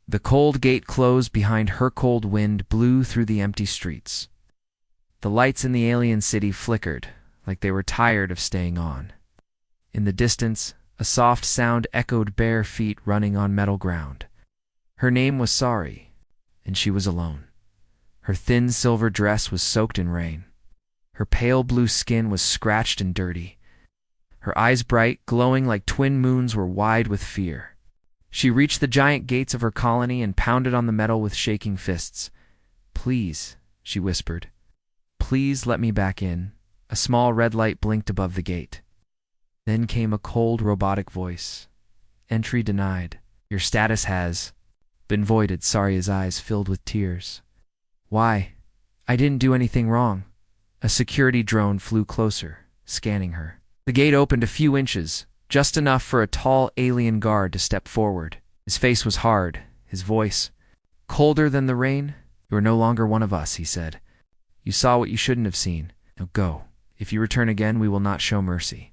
The cold gate closed behind her. Cold wind blew through the empty streets. The lights in the alien city flickered, like they were tired of staying on. In the distance, a soft sound echoed, bare feet running on metal ground. Her name was Sari, and she was alone. Her thin silver dress was soaked in rain. Her pale blue skin was scratched and dirty. Her eyes, bright, glowing like twin moons, were wide with fear. She reached the giant gates of her colony and pounded on the metal with shaking fists. "Please," she whispered. "Please let me back in." A small red light blinked above the gate. Then came a cold, robotic voice. "Entry denied. Your status has been voided." Sari's eyes filled with tears. "Why? I didn't do anything wrong." A security drone flew closer, scanning her. The gate opened a few inches, just enough for a tall alien guard to step forward. His face was hard, his voice colder than the rain. "You are no longer one of us," he said. "You saw what you shouldn't have seen. Now go. If you return again, we will not show mercy."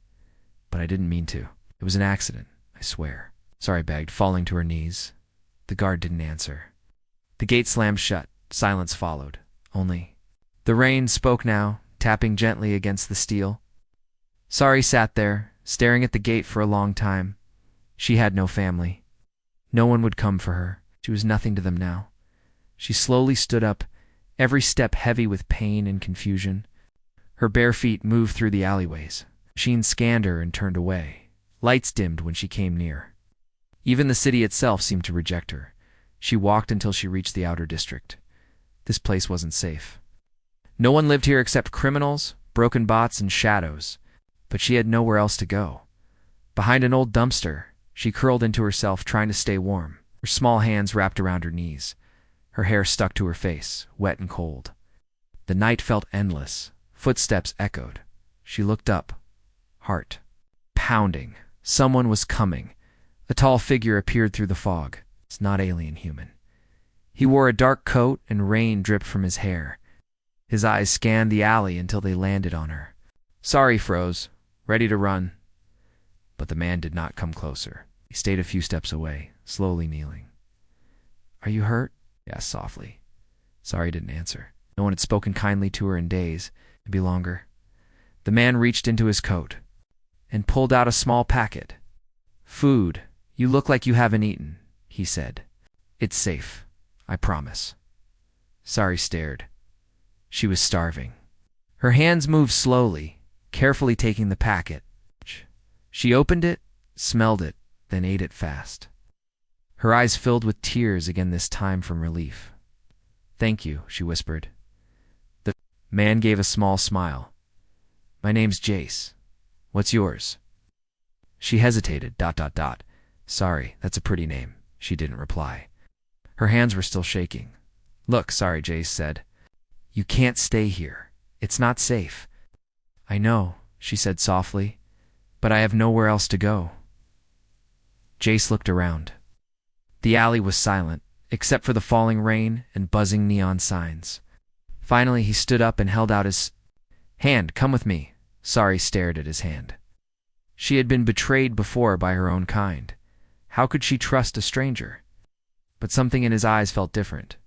"But I didn't mean to. It was an accident, I swear." Sari begged, falling to her knees. The guard didn't answer. The gate slammed shut. Silence followed. Only the rain spoke now, tapping gently against the steel. Sari sat there, staring at the gate for a long time. She had no family. No one would come for her. She was nothing to them now. She slowly stood up, every step heavy with pain and confusion. Her bare feet moved through the alleyways. Machines scanned her and turned away. Lights dimmed when she came near. Even the city itself seemed to reject her. She walked until she reached the outer district. This place wasn't safe. No one lived here except criminals, broken bots, and shadows. But she had nowhere else to go. Behind an old dumpster, she curled into herself, trying to stay warm. Her small hands wrapped around her knees. Her hair stuck to her face, wet and cold. The night felt endless. Footsteps echoed. She looked up. Heart pounding. Someone was coming. A tall figure appeared through the fog. It's not alien human. He wore a dark coat and rain dripped from his hair. His eyes scanned the alley until they landed on her. Sari froze, ready to run. But the man did not come closer. He stayed a few steps away, slowly kneeling. "Are you hurt?" he asked softly. Sari didn't answer. No one had spoken kindly to her in days, maybe longer. The man reached into his coat and pulled out a small packet. "Food. You look like you haven't eaten," he said. "It's safe, I promise." Sari stared. She was starving. Her hands moved slowly, carefully taking the packet. She opened it, smelled it, then ate it fast. Her eyes filled with tears again, this time from relief. "Thank you," she whispered. The man gave a small smile. "My name's Jace. What's yours?" She hesitated, ... "Sorry, that's a pretty name." She didn't reply. Her hands were still shaking. "Look," Sari, Jace said. "You can't stay here. It's not safe." "I know," she said softly, "but I have nowhere else to go." Jace looked around. The alley was silent, except for the falling rain and buzzing neon signs. Finally, he stood up and held out his hand. "Come with me." Sari stared at his hand. She had been betrayed before by her own kind. How could she trust a stranger? But something in his eyes felt different.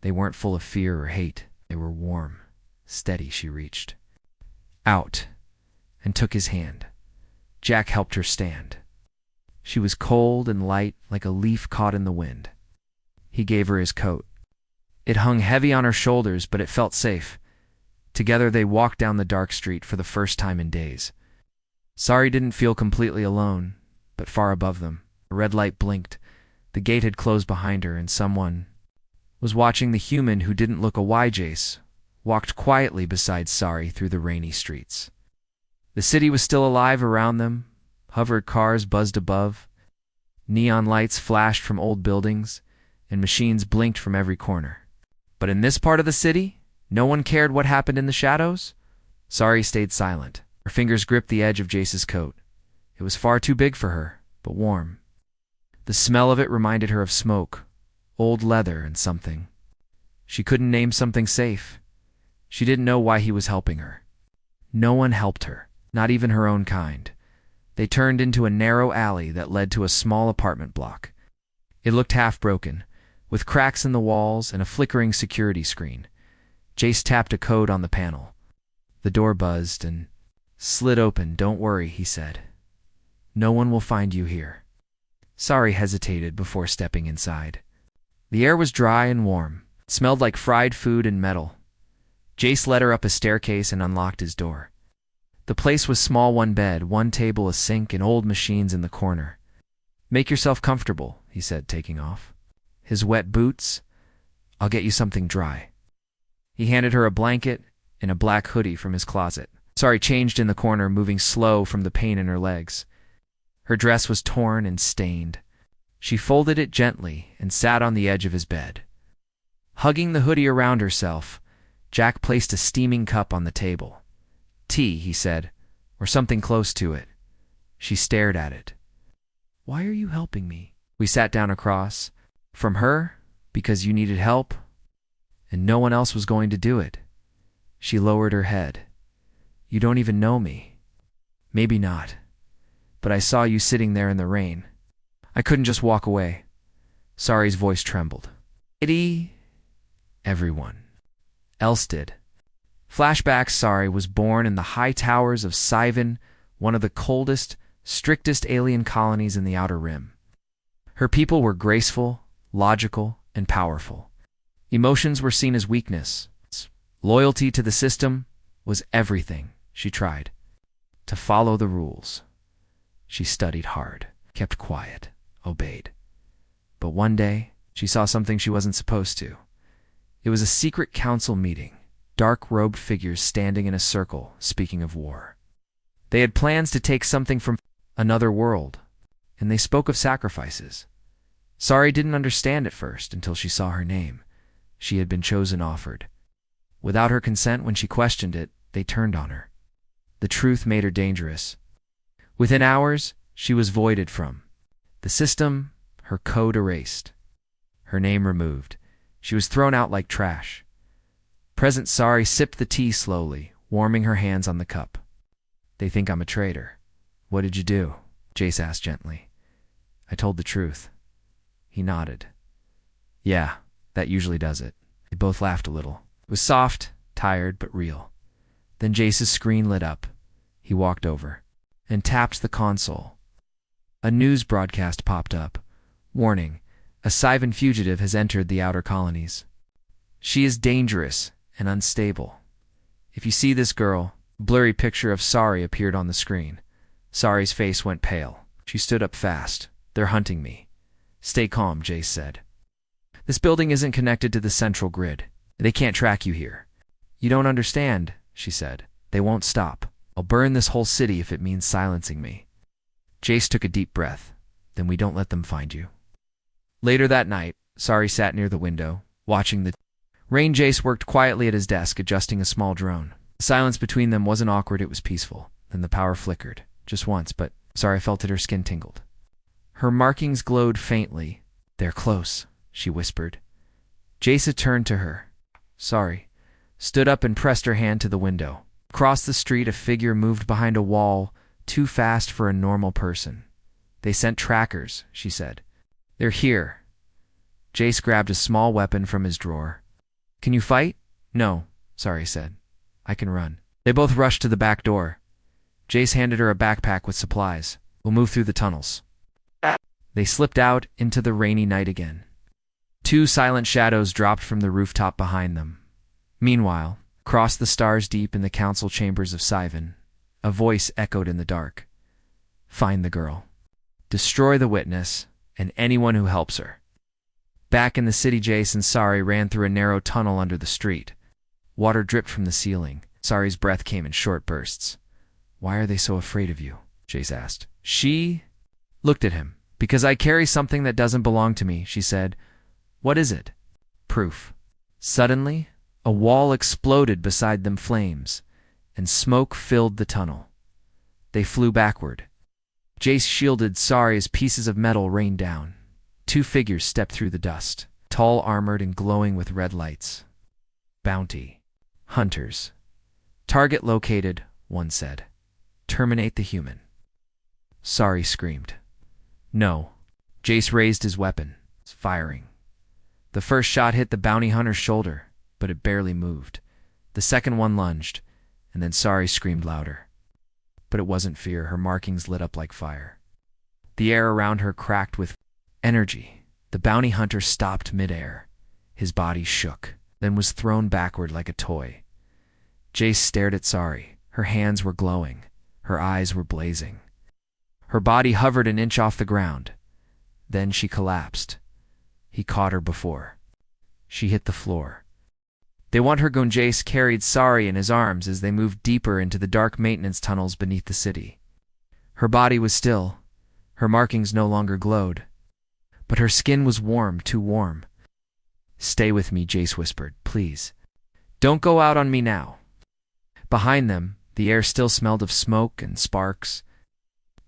They weren't full of fear or hate. They were warm, steady. She reached out and took his hand. Jack helped her stand. She was cold and light, like a leaf caught in the wind. He gave her his coat. It hung heavy on her shoulders, but it felt safe. Together they walked down the dark street for the first time in days. Sari didn't feel completely alone, but far above them. A red light blinked. The gate had closed behind her, and someone was watching. The human who didn't look away, Jace, walked quietly beside Sari through the rainy streets. The city was still alive around them. Hovered cars buzzed above. Neon lights flashed from old buildings, and machines blinked from every corner. But in this part of the city, no one cared what happened in the shadows. Sari stayed silent. Her fingers gripped the edge of Jace's coat. It was far too big for her, but warm. The smell of it reminded her of smoke, old leather, and something. She couldn't name something safe. She didn't know why he was helping her. No one helped her, not even her own kind. They turned into a narrow alley that led to a small apartment block. It looked half-broken, with cracks in the walls and a flickering security screen. Jace tapped a code on the panel. The door buzzed and slid open. "Don't worry," he said. "No one will find you here." Sari hesitated before stepping inside. The air was dry and warm. It smelled like fried food and metal. Jace led her up a staircase and unlocked his door. The place was small: one bed, one table, a sink, and old machines in the corner. "Make yourself comfortable," he said, taking off his wet boots. "I'll get you something dry." He handed her a blanket and a black hoodie from his closet. Sari changed in the corner, moving slow from the pain in her legs. Her dress was torn and stained. She folded it gently and sat on the edge of his bed. Hugging the hoodie around herself, Jack placed a steaming cup on the table. "Tea," he said, "or something close to it." She stared at it. "Why are you helping me?" "We sat down across from her because you needed help, and no one else was going to do it." She lowered her head. "You don't even know me." "Maybe not, but I saw you sitting there in the rain. I couldn't just walk away." Sari's voice trembled. Everyone else did." Flashback: Sari was born in the high towers of Sivan, one of the coldest, strictest alien colonies in the Outer Rim. Her people were graceful, logical, and powerful. Emotions were seen as weakness. Loyalty to the system was everything. She tried to follow the rules. She studied hard, kept quiet, obeyed. But one day, she saw something she wasn't supposed to. It was a secret council meeting, dark-robed figures standing in a circle, speaking of war. They had plans to take something from another world, and they spoke of sacrifices. Sari didn't understand at first until she saw her name. She had been chosen, offered. Without her consent, when she questioned it, they turned on her. The truth made her dangerous. Within hours, she was voided from the system, her code erased, her name removed. She was thrown out like trash. Present Sari sipped the tea slowly, warming her hands on the cup. "They think I'm a traitor." "What did you do?" Jace asked gently. "I told the truth." He nodded. "Yeah, that usually does it." They both laughed a little. It was soft, tired, but real. Then Jace's screen lit up. He walked over and tapped the console. A news broadcast popped up. "Warning, a Sivan fugitive has entered the outer colonies. She is dangerous and unstable. If you see this girl..." A blurry picture of Sari appeared on the screen. Sari's face went pale. She stood up fast. "They're hunting me." "Stay calm," Jace said. "This building isn't connected to the central grid. They can't track you here." "You don't understand," she said. "They won't stop. I'll burn this whole city if it means silencing me." Jace took a deep breath. "Then we don't let them find you." Later that night, Sari sat near the window, watching the rain. Jace worked quietly at his desk, adjusting a small drone. The silence between them wasn't awkward, it was peaceful. Then the power flickered. Just once, but Sari felt it. Her skin tingled. Her markings glowed faintly. "They're close," she whispered. Jace turned to her. Sari stood up and pressed her hand to the window. Across the street, a figure moved behind a wall, too fast for a normal person. "They sent trackers," she said. "They're here." Jace grabbed a small weapon from his drawer. "Can you fight?" "No," Sari said. "I can run." They both rushed to the back door. Jace handed her a backpack with supplies. "We'll move through the tunnels." They slipped out into the rainy night again. Two silent shadows dropped from the rooftop behind them. Meanwhile, across the stars deep in the council chambers of Sivan, a voice echoed in the dark. "Find the girl. Destroy the witness and anyone who helps her." Back in the city, Jace and Sari ran through a narrow tunnel under the street. Water dripped from the ceiling. Sari's breath came in short bursts. "Why are they so afraid of you?" Jace asked. She looked at him. "Because I carry something that doesn't belong to me," she said. "What is it?" "Proof." Suddenly, a wall exploded beside them, flames, and smoke filled the tunnel. They flew backward. Jace shielded Sari as pieces of metal rained down. Two figures stepped through the dust, tall, armored, and glowing with red lights. "Bounty hunters. Target located," one said. "Terminate the human." Sari screamed. "No." Jace raised his weapon. firing. The first shot hit the bounty hunter's shoulder, but it barely moved. The second one lunged, and then Sari screamed louder. But it wasn't fear. Her markings lit up like fire. The air around her cracked with energy. The bounty hunter stopped midair. His body shook, then was thrown backward like a toy. Jace stared at Sari. Her hands were glowing. Her eyes were blazing. Her body hovered an inch off the ground. Then she collapsed. He caught her before she hit the floor. They want her. Jace carried Sari in his arms as they moved deeper into the dark maintenance tunnels beneath the city. Her body was still. Her markings no longer glowed. But her skin was warm, too warm. "Stay with me," Jace whispered. "Please. Don't go out on me now." Behind them, the air still smelled of smoke and sparks.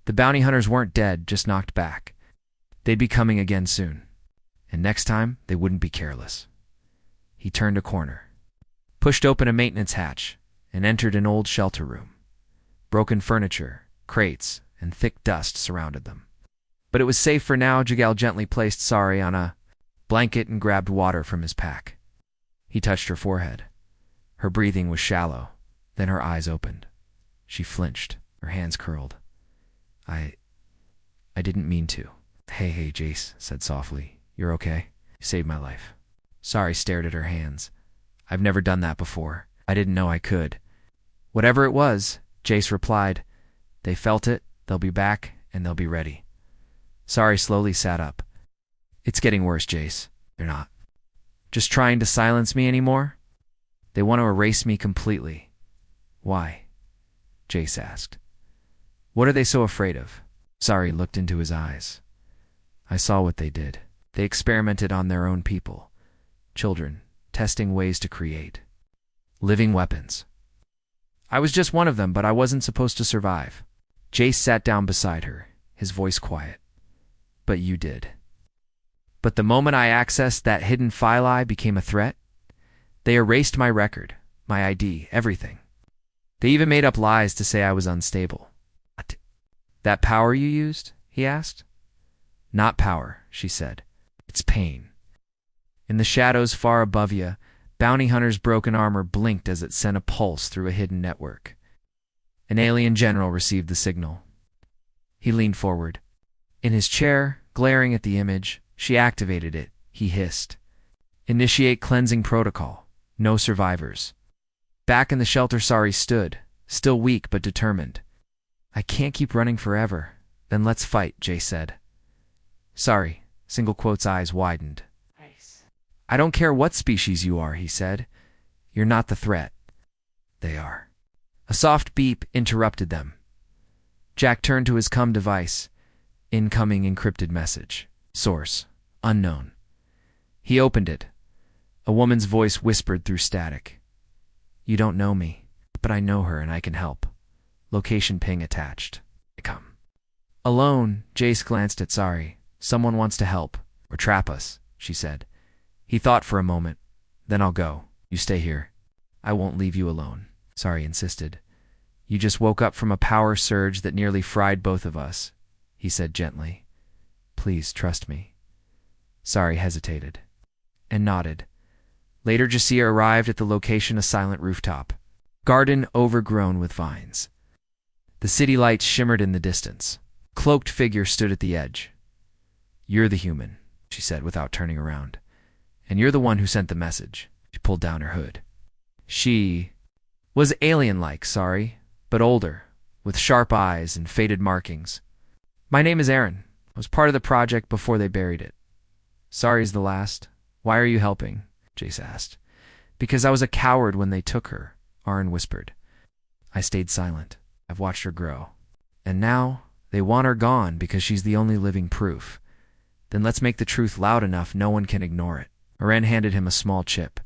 The bounty hunters weren't dead, just knocked back. They'd be coming again soon. And next time, they wouldn't be careless. He turned a corner, pushed open a maintenance hatch, and entered an old shelter room. Broken furniture, crates, and thick dust surrounded them. But it was safe for now. Jagal gently placed Sari on a blanket and grabbed water from his pack. He touched her forehead. Her breathing was shallow. Then her eyes opened. She flinched, her hands curled. I didn't mean to." Hey, Jace said softly. "You're okay? You saved my life." Sari stared at her hands. "I've never done that before. I didn't know I could." "Whatever it was," Jace replied. "They felt it, they'll be back, and they'll be ready." Sari slowly sat up. "It's getting worse, Jace. They're not just trying to silence me anymore. They want to erase me completely." "Why?" Jace asked. "What are they so afraid of?" Sari looked into his eyes. "I saw what they did. They experimented on their own people. Children, testing ways to create living weapons. I was just one of them, but I wasn't supposed to survive." Jace sat down beside her, his voice quiet. "But you did. But the moment I accessed that hidden file, I became a threat. They erased my record, my ID, everything. They even made up lies to say I was unstable." "What? That power you used?" he asked. "Not power," she said. "It's pain." In the shadows far above you, Bounty Hunter's broken armor blinked as it sent a pulse through a hidden network. An alien general received the signal. He leaned forward. In his chair, glaring at the image, she activated it. He hissed. "Initiate cleansing protocol. No survivors." Back in the shelter, Sari stood, still weak but determined. "I can't keep running forever." "Then let's fight," Jay said. Sari, single quote's eyes widened. "Nice. I don't care what species you are," he said. "You're not the threat. They are." A soft beep interrupted them. Jack turned to his CUM device. Incoming encrypted message. Source: unknown. He opened it. A woman's voice whispered through static. "You don't know me, but I know her and I can help. Location ping attached. Come." Alone, Jace glanced at Sari. "Someone wants to help, or trap us," she said. He thought for a moment. "Then I'll go. You stay here." "I won't leave you alone," Sari insisted. "You just woke up from a power surge that nearly fried both of us," he said gently. "Please trust me." Sari hesitated and nodded. Later, Jasir arrived at the location, a silent rooftop. Garden overgrown with vines. The city lights shimmered in the distance. Cloaked figure stood at the edge. "You're the human," she said without turning around. "And you're the one who sent the message." She pulled down her hood. She was alien-like, Sari, but older, with sharp eyes and faded markings. "My name is Aaron. I was part of the project before they buried it." "Sari's the last. Why are you helping?" Jace asked. "Because I was a coward when they took her," Aaron whispered. "I stayed silent. I've watched her grow. And now they want her gone because she's the only living proof. Then let's make the truth loud enough no one can ignore it." Aaron handed him a small chip.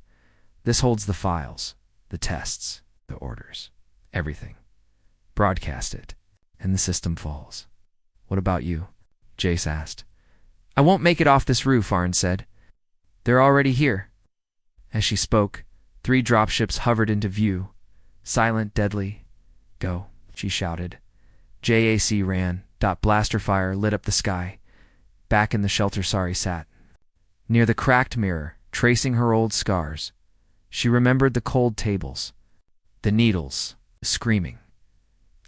"This holds the files, the tests, the orders, everything. Broadcast it, and the system falls." "What about you?" Jace asked. "I won't make it off this roof," Aaron said. "They're already here." As she spoke, 3 dropships hovered into view. Silent, deadly. "Go," she shouted. JAC ran. Blaster fire lit up the sky. Back in the shelter, Sari sat. Near the cracked mirror, tracing her old scars, she remembered the cold tables, the needles, the screaming.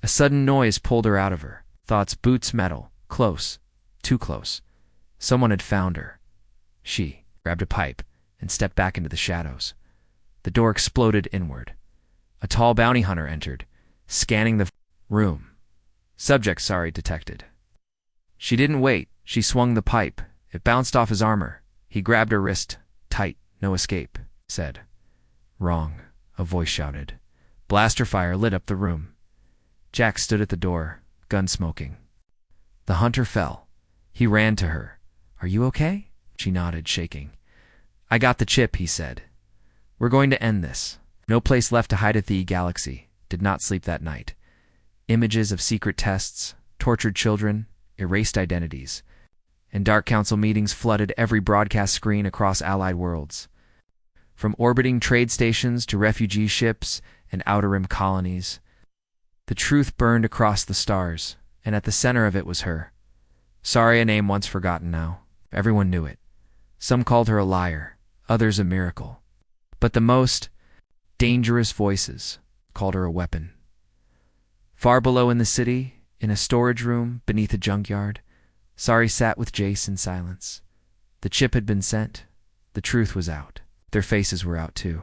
A sudden noise pulled her out of her thoughts. Boots metal, close, too close. Someone had found her. She grabbed a pipe and stepped back into the shadows. The door exploded inward. A tall bounty hunter entered, scanning the room. Subject detected. She didn't wait. She swung the pipe. It bounced off his armor. He grabbed her wrist. Tight. No escape. Said. Wrong, a voice shouted. Blaster fire lit up the room. Jack stood at the door, gun smoking. The hunter fell. He ran to her. Are you okay? She nodded, shaking. I got the chip, he said. We're going to end this. No place left to hide at the galaxy. Did not sleep that night. Images of secret tests, tortured children, erased identities, and Dark Council meetings flooded every broadcast screen across allied worlds. From orbiting trade stations to refugee ships and outer rim colonies, the truth burned across the stars, and at the center of it was her. Sorry, a name once forgotten now. Everyone knew it. Some called her a liar, others a miracle. But the most dangerous voices called her a weapon. Far below in the city, in a storage room beneath a junkyard, Sari sat with Jace in silence. The chip had been sent. The truth was out. Their faces were out too.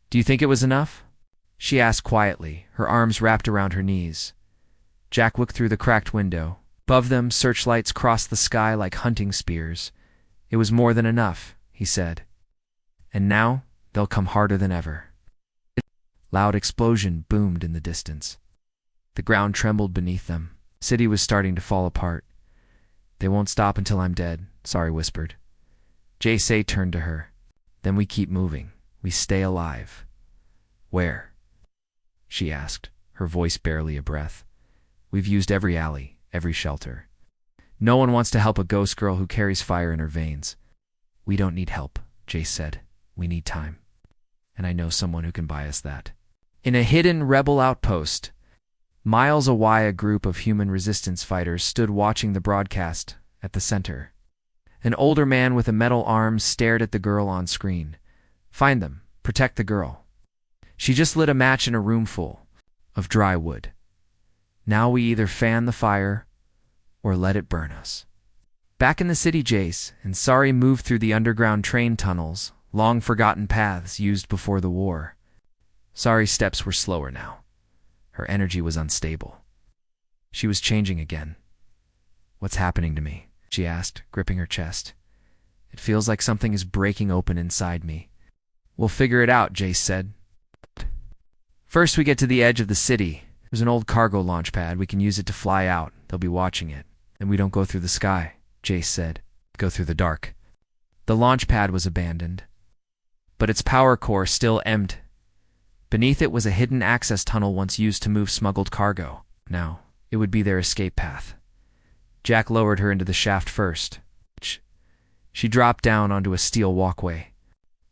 Do you think it was enough? She asked quietly, her arms wrapped around her knees. Jack looked through the cracked window. Above them, searchlights crossed the sky like hunting spears. It was more than enough, he said. And now, they'll come harder than ever. Loud explosion boomed in the distance. The ground trembled beneath them. The city was starting to fall apart. They won't stop until I'm dead, Sari whispered. Jace turned to her. Then we keep moving. We stay alive. Where? She asked, her voice barely a breath. We've used every alley, every shelter. No one wants to help a ghost girl who carries fire in her veins. We don't need help, Jace said. We need time. And I know someone who can buy us that. In a hidden rebel outpost, miles away, a group of human resistance fighters stood watching the broadcast at the center. An older man with a metal arm stared at the girl on screen. Find them. Protect the girl. She just lit a match in a room full of dry wood. Now we either fan the fire or let it burn us. Back in the city, Jace and Sari moved through the underground train tunnels, long-forgotten paths used before the war. Sari's steps were slower now. Her energy was unstable. She was changing again. What's happening to me? She asked, gripping her chest. It feels like something is breaking open inside me. We'll figure it out, Jace said. First we get to the edge of the city. There's an old cargo launch pad. We can use it to fly out. They'll be watching it. And we don't go through the sky, Jace said. Go through the dark. The launch pad was abandoned, but its power core still empty. Beneath it was a hidden access tunnel once used to move smuggled cargo. Now, it would be their escape path. Jack lowered her into the shaft first. She dropped down onto a steel walkway,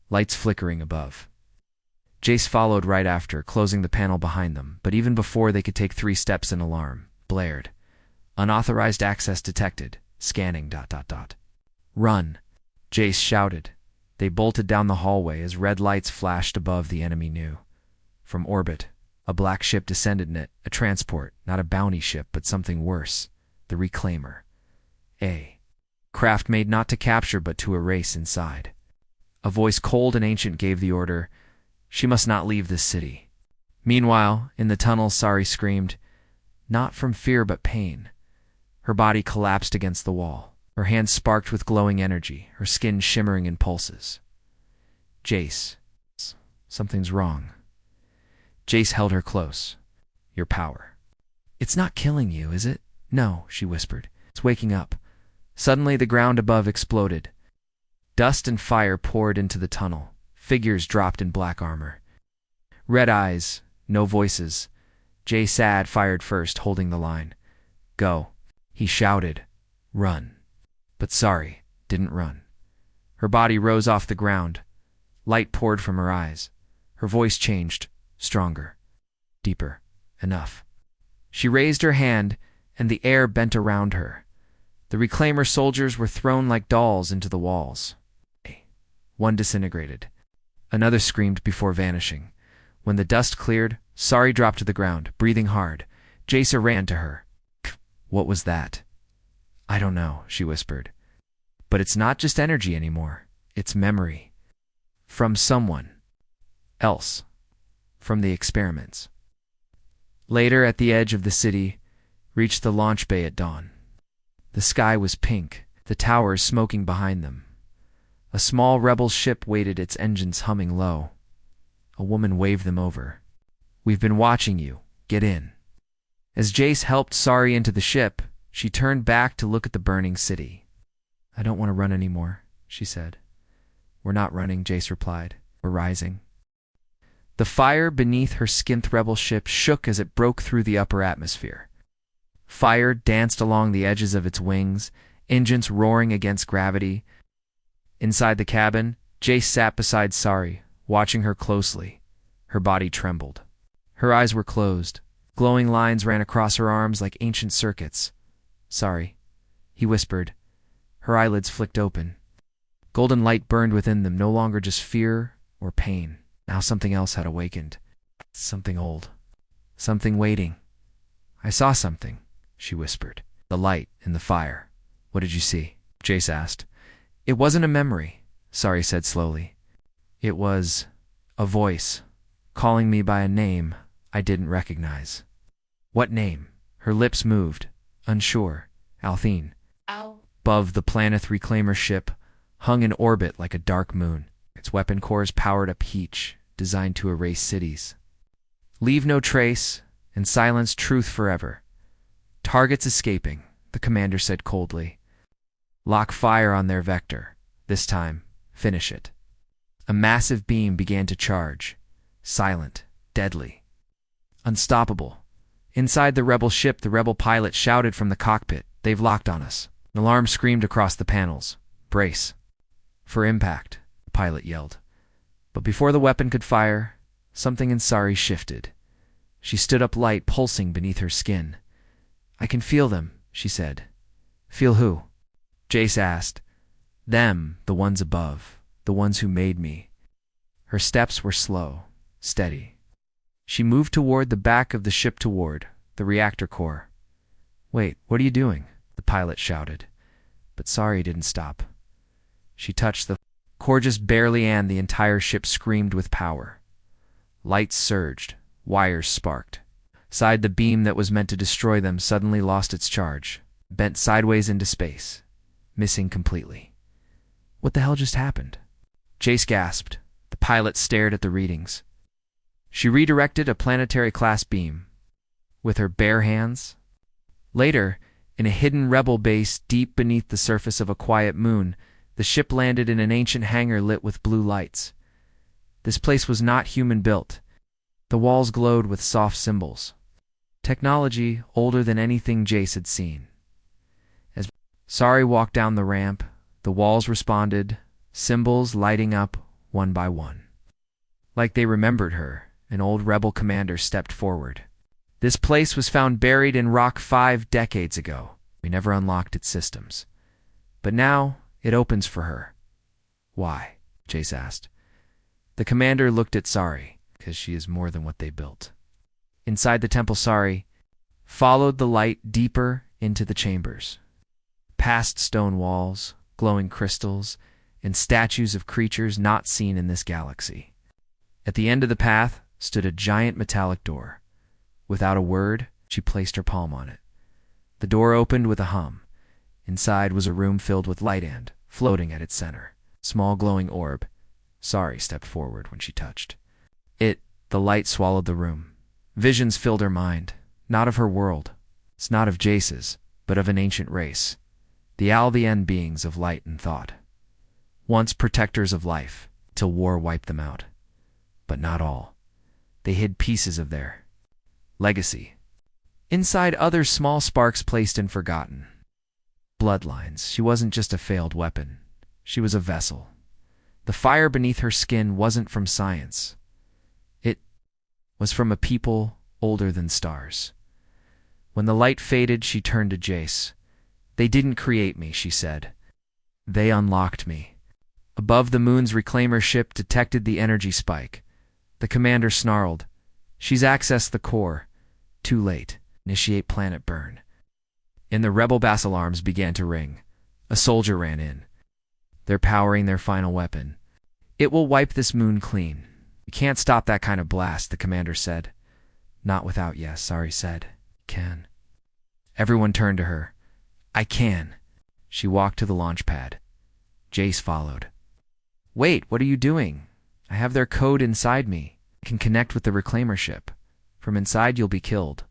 lights flickering above. Jace followed right after, closing the panel behind them, but even before they could take 3 steps, an alarm blared. Unauthorized access detected. Scanning ... Run, Jace shouted. They bolted down the hallway as red lights flashed above the enemy new. From orbit, a black ship descended in it, a transport, not a bounty ship, but something worse, the Reclaimer. A craft made not to capture but to erase inside. A voice cold and ancient gave the order, she must not leave this city. Meanwhile, in the tunnel, Sari screamed, not from fear but pain. Her body collapsed against the wall. Her hands sparked with glowing energy, her skin shimmering in pulses. Jace, something's wrong. Jace held her close. Your power. It's not killing you, is it? No, she whispered. It's waking up. Suddenly the ground above exploded. Dust and fire poured into the tunnel. Figures dropped in black armor. Red eyes, no voices. Jace fired first, holding the line. Go, he shouted. Run. But Sari didn't run. Her body rose off the ground. Light poured from her eyes. Her voice changed, stronger, deeper. Enough. She raised her hand, and the air bent around her. The reclaimer soldiers were thrown like dolls into the walls. One disintegrated. Another screamed before vanishing. When the dust cleared, Sari dropped to the ground, breathing hard. Jace ran to her. What was that? I don't know, she whispered. But it's not just energy anymore. It's memory. From someone else. From the experiments. Later, at the edge of the city, reached the launch bay at dawn. The sky was pink, the towers smoking behind them. A small rebel ship waited, its engines humming low. A woman waved them over. We've been watching you. Get in. As Jace helped Sari into the ship, she turned back to look at the burning city. I don't want to run anymore, she said. We're not running, Jace replied. We're rising. The fire beneath her skinned rebel ship shook as it broke through the upper atmosphere. Fire danced along the edges of its wings, engines roaring against gravity. Inside the cabin, Jace sat beside Sari, watching her closely. Her body trembled. Her eyes were closed. Glowing lines ran across her arms like ancient circuits. Sorry, he whispered. Her eyelids flicked open. Golden light burned within them, no longer just fear or pain. Now something else had awakened. Something old. Something waiting. I saw something, she whispered. The light in the fire. What did you see? Jace asked. It wasn't a memory, Sari said slowly. It was a voice, calling me by a name I didn't recognize. What name? Her lips moved, unsure. Althene. Above the planeth reclaimer ship, hung in orbit like a dark moon. Its weapon cores powered up heat, designed to erase cities. Leave no trace, and silence truth forever. Targets escaping, the commander said coldly. Lock fire on their vector. This time, finish it. A massive beam began to charge. Silent, deadly. Unstoppable. Inside the rebel ship, the rebel pilot shouted from the cockpit, They've locked on us. An alarm screamed across the panels. Brace. For impact, the pilot yelled. But before the weapon could fire, something in Sari shifted. She stood up, light pulsing beneath her skin. I can feel them, she said. Feel who? Jace asked. Them, the ones above, the ones who made me. Her steps were slow, steady. She moved toward the back of the ship, toward the reactor core. Wait, what are you doing? The pilot shouted. But Sari didn't stop. She touched the core just barely, and the entire ship screamed with power. Lights surged, wires sparked. Side the beam that was meant to destroy them suddenly lost its charge, bent sideways into space, missing completely. What the hell just happened? Jace gasped. The pilot stared at the readings. She redirected a planetary-class beam with her bare hands. Later, in a hidden rebel base deep beneath the surface of a quiet moon, the ship landed in an ancient hangar lit with blue lights. This place was not human-built. The walls glowed with soft symbols. Technology older than anything Jace had seen. As Sari walked down the ramp, the walls responded, symbols lighting up one by one. Like they remembered her, an old rebel commander stepped forward. This place was found buried in rock 5 decades ago. We never unlocked its systems. But now, it opens for her. Why? Jace asked. The commander looked at Sari, because she is more than what they built. Inside the temple, Sari followed the light deeper into the chambers. Past stone walls, glowing crystals, and statues of creatures not seen in this galaxy. At the end of the path stood a giant metallic door. Without a word, she placed her palm on it. The door opened with a hum. Inside was a room filled with light, and, floating at its center, small glowing orb. Sari stepped forward when she touched. The light swallowed the room. Visions filled her mind, not of her world. It's not of Jace's, but of an ancient race. The Albion beings of light and thought. Once protectors of life, till war wiped them out. But not all. They hid pieces of their legacy. Inside, other small sparks placed and forgotten. Bloodlines. She wasn't just a failed weapon. She was a vessel. The fire beneath her skin wasn't from science. It was from a people older than stars. When the light faded, she turned to Jace. They didn't create me, she said. They unlocked me. Above the moon's reclaimer ship detected the energy spike. The commander snarled. She's accessed the core. Too late. Initiate planet burn. And the rebel bass alarms began to ring. A soldier ran in. They're powering their final weapon. It will wipe this moon clean. You can't stop that kind of blast, the commander said. Not without yes, Sari said. Can. Everyone turned to her. I can. She walked to the launch pad. Jace followed. Wait, what are you doing? I have their code inside me. I can connect with the reclaimer ship. From inside you'll be killed.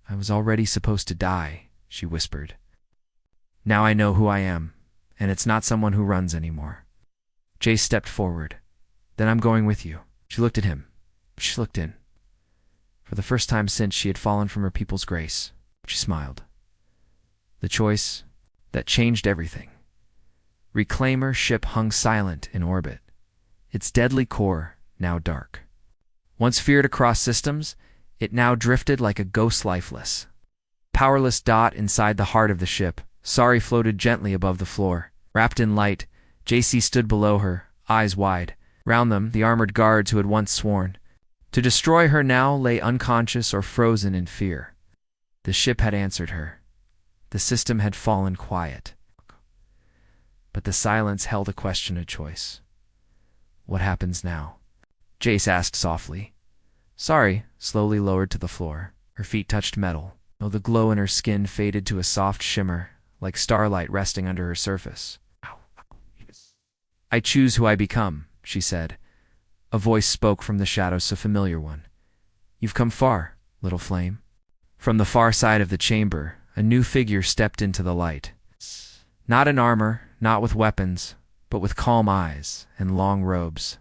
I was already supposed to die, she whispered. Now I know who I am, and it's not someone who runs anymore. Jace stepped forward. Then I'm going with you. She looked at him. She looked in. For the first time since she had fallen from her people's grace, she smiled. The choice that changed everything. Reclaimer ship hung silent in orbit, its deadly core now dark. Once feared across systems, it now drifted like a ghost lifeless. Powerless dot inside the heart of the ship, Sari floated gently above the floor. Wrapped in light, JC stood below her, eyes wide. Round them, the armored guards who had once sworn to destroy her now lay unconscious or frozen in fear. The ship had answered her. The system had fallen quiet. But the silence held a question of choice. What happens now? Jace asked softly. Sari slowly lowered to the floor. Her feet touched metal, though the glow in her skin faded to a soft shimmer, like starlight resting under her surface. I choose who I become, she said. A voice spoke from the shadows, a familiar one. You've come far, little flame. From the far side of the chamber, a new figure stepped into the light. Not in armor, not with weapons, but with calm eyes and long robes.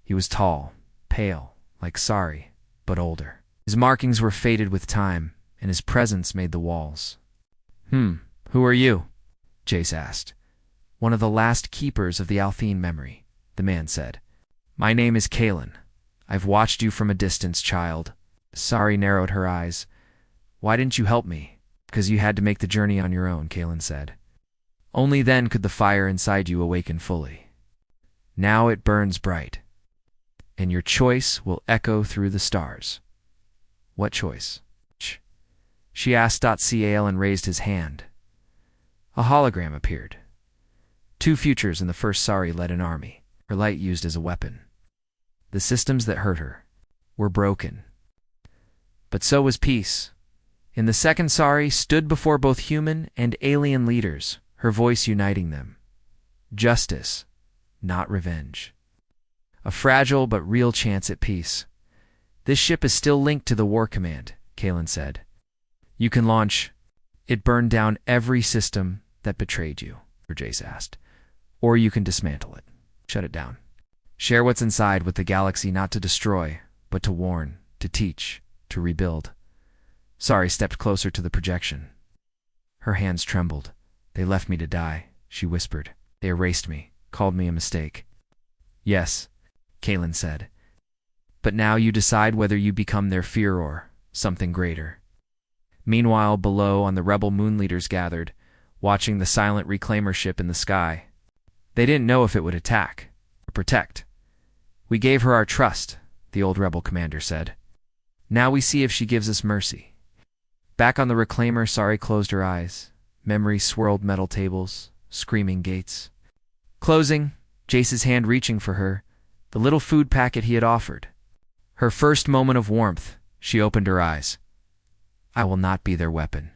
He was tall, pale, like Sari, but older. His markings were faded with time, and his presence made the walls. Who are you? Jace asked. One of the last keepers of the Althene memory, the man said. My name is Kalen. I've watched you from a distance, child. Sari narrowed her eyes. Why didn't you help me? Because you had to make the journey on your own, Kalen said. Only then could the fire inside you awaken fully. Now it burns bright, and your choice will echo through the stars. What choice? She asked. Cael and raised his hand. A hologram appeared. 2 futures in the first Sari led an army, her light used as a weapon. The systems that hurt her were broken. But so was peace. In the second Sari stood before both human and alien leaders, her voice uniting them. Justice, not revenge. A fragile but real chance at peace. This ship is still linked to the war command, Kalen said. You can launch. It burned down every system that betrayed you, Jace asked. Or you can dismantle it. Shut it down. Share what's inside with the galaxy, not to destroy, but to warn, to teach, to rebuild. Sari stepped closer to the projection. Her hands trembled. They left me to die, she whispered. They erased me, called me a mistake. Yes, Kalen said. But now you decide whether you become their fear or something greater. Meanwhile, below on the rebel moon leaders gathered, watching the silent reclaimer ship in the sky. They didn't know if it would attack or protect. We gave her our trust, the old rebel commander said. Now we see if she gives us mercy. Back on the reclaimer, Sari closed her eyes. Memory swirled metal tables, screaming gates. Closing, Jace's hand reaching for her, the little food packet he had offered. Her first moment of warmth, she opened her eyes. I will not be their weapon.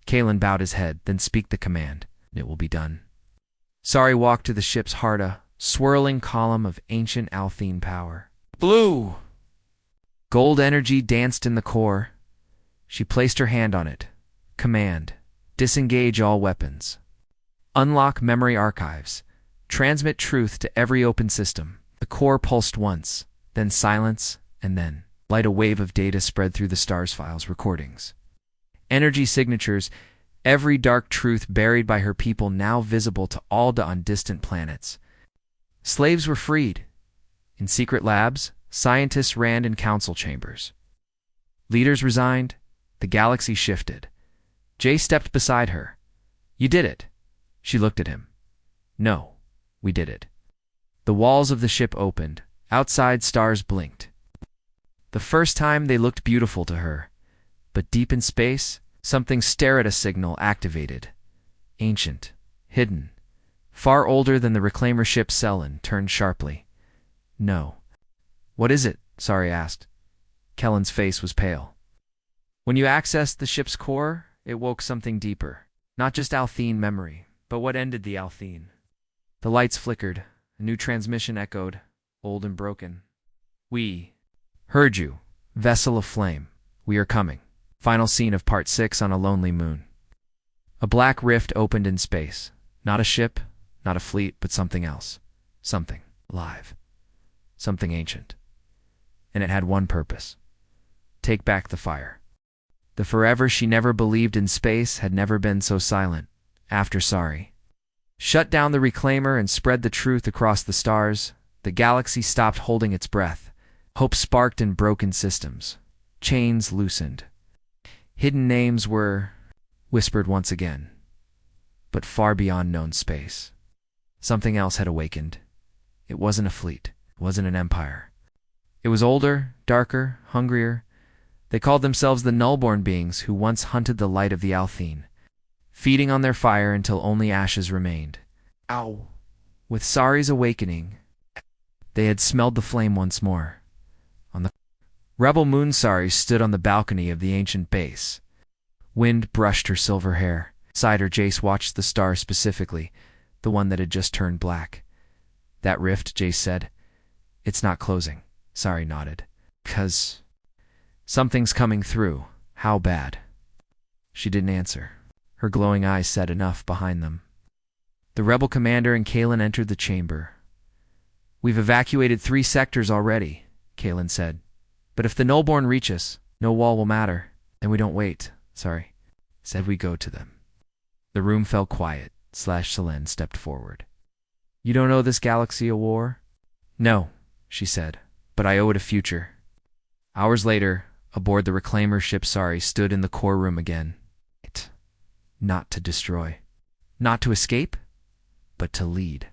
Kalen bowed his head, then speak the command. It will be done. Sari walked to the ship's heart, a swirling column of ancient Althene power. Blue! Gold energy danced in the core. She placed her hand on it. Command. Disengage all weapons. Unlock memory archives. Transmit truth to every open system. The core pulsed once, then silence, and then light. A wave of data spread through the stars files, recordings. Energy signatures, every dark truth buried by her people now visible to all on distant planets. Slaves were freed. In secret labs, scientists ran in council chambers. Leaders resigned. The galaxy shifted. Jay stepped beside her. You did it. She looked at him. No, we did it. The walls of the ship opened. Outside, stars blinked. The first time they looked beautiful to her. But deep in space, something stare-at-us signal activated. Ancient, hidden, far older than the reclaimer ship Selin turned sharply. No. What is it? Sari asked. Kellen's face was pale. When you accessed the ship's core, it woke something deeper. Not just Althene memory, but what ended the Althene. The lights flickered. A new transmission echoed, old and broken. We heard you. Vessel of flame. We are coming. Final scene of Part 6 on a lonely moon. A black rift opened in space. Not a ship, not a fleet, but something else. Something alive. Something ancient. And it had one purpose. Take back the fire. The forever she never believed in space had never been so silent. After Sari shut down the reclaimer and spread the truth across the stars, the galaxy stopped holding its breath. Hope sparked in broken systems. Chains loosened. Hidden names were whispered once again, but far beyond known space. Something else had awakened. It wasn't a fleet. It wasn't an empire. It was older, darker, hungrier. They called themselves the Nullborn beings who once hunted the light of the Althene, feeding on their fire until only ashes remained. Ow! With Sari's awakening, they had smelled the flame once more. On the rebel moon, Sari stood on the balcony of the ancient base. Wind brushed her silver hair. Beside her, Jace watched the star specifically, the one that had just turned black. That rift, Jace said. It's not closing. Sari nodded. 'Cause something's coming through. How bad? She didn't answer. Her glowing eyes said enough behind them. The rebel commander and Kalen entered the chamber. We've evacuated 3 sectors already, Kalen said. But if the Nullborn reach us, no wall will matter. And we don't wait. Sari said we go to them. The room fell quiet. Selene stepped forward. You don't owe this galaxy a war? No, she said, but I owe it a future. Hours later, aboard the reclaimer ship Sari stood in the core room again. Not to destroy. Not to escape, but to lead.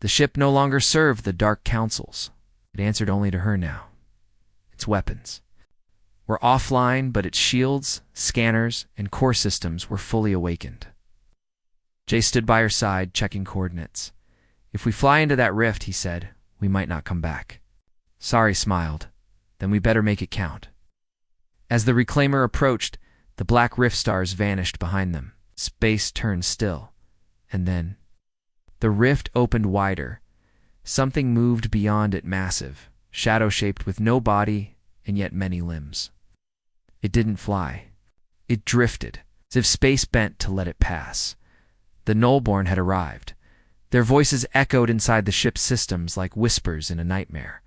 The ship no longer served the dark councils. It answered only to her now. Its weapons were offline, but its shields, scanners, and core systems were fully awakened. Jay stood by her side, checking coordinates. If we fly into that rift, he said, we might not come back. Sari smiled. Then we better make it count. As the reclaimer approached, the black rift stars vanished behind them. Space turned still. And then the rift opened wider. Something moved beyond it, massive, shadow-shaped with no body and yet many limbs. It didn't fly. It drifted, as if space bent to let it pass. The Nullborn had arrived. Their voices echoed inside the ship's systems like whispers in a nightmare.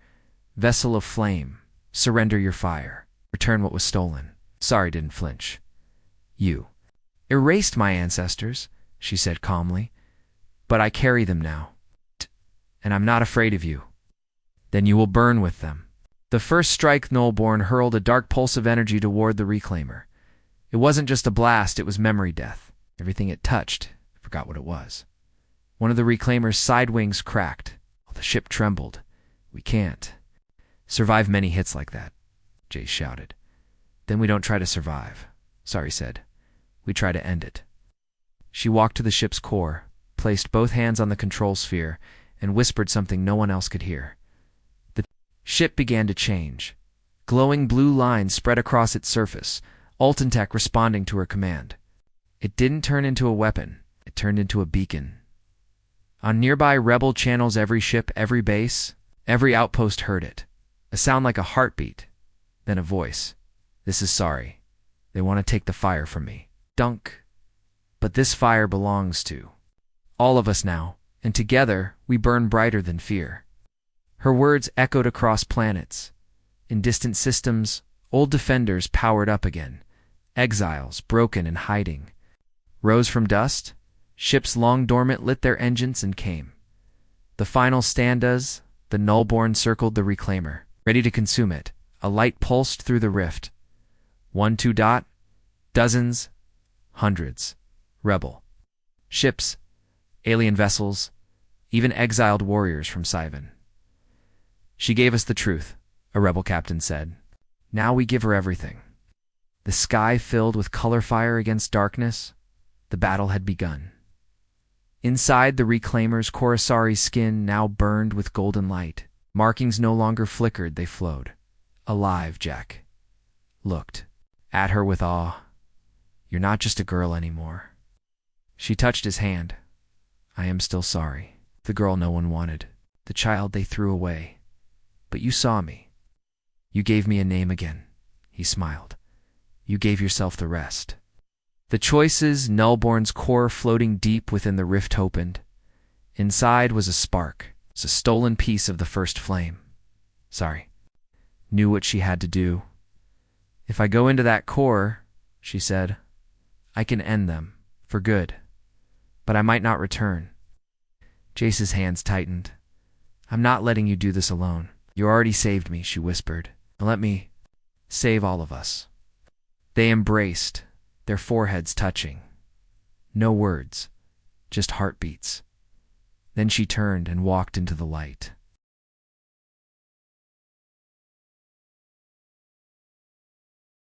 Vessel of flame, surrender your fire. Return what was stolen. Sari didn't flinch. You erased my ancestors, she said calmly, but I carry them now. And I'm not afraid of you. Then you will burn with them. The first strike, Nullborn hurled a dark pulse of energy toward the reclaimer. It wasn't just a blast, it was memory death. Everything it touched, forgot what it was. One of the reclaimer's side wings cracked. The ship trembled. We can't survive many hits like that, Jace shouted. Then we don't try to survive, Sari said. We try to end it. She walked to the ship's core, placed both hands on the control sphere, and whispered something no one else could hear. The ship began to change. Glowing blue lines spread across its surface, Altentech responding to her command. It didn't turn into a weapon. It turned into a beacon. On nearby rebel channels, every ship, every base, every outpost heard it. A sound like a heartbeat, then a voice. This is Sari. They want to take the fire from me. Dunk. But this fire belongs to all of us now, and together we burn brighter than fear. Her words echoed across planets. In distant systems, old defenders powered up again. Exiles, broken and hiding, rose from dust. Ships long dormant lit their engines and came. The final stanzas, the Nullborn circled the reclaimer, ready to consume it. A light pulsed through the rift. 1-2 dot. Dozens, hundreds, rebel ships, alien vessels, even exiled warriors from Sivan. She gave us the truth, a rebel captain said. Now we give her everything. The sky filled with color fire against darkness, the battle had begun. Inside the Reclaimer's Coruscari's skin now burned with golden light. Markings no longer flickered, they flowed. Alive, Jack looked at her with awe. You're not just a girl anymore. She touched his hand. I am still sorry. The girl no one wanted. The child they threw away. But you saw me. You gave me a name again. He smiled. You gave yourself the rest. The choices, Nullborn's core floating deep within the rift opened. Inside was a spark, a stolen piece of the first flame. Sorry. Knew what she had to do. If I go into that core, she said, I can end them, for good. But I might not return. Jace's hands tightened. I'm not letting you do this alone. You already saved me, she whispered. Now let me save all of us. They embraced, their foreheads touching. No words, just heartbeats. Then she turned and walked into the light.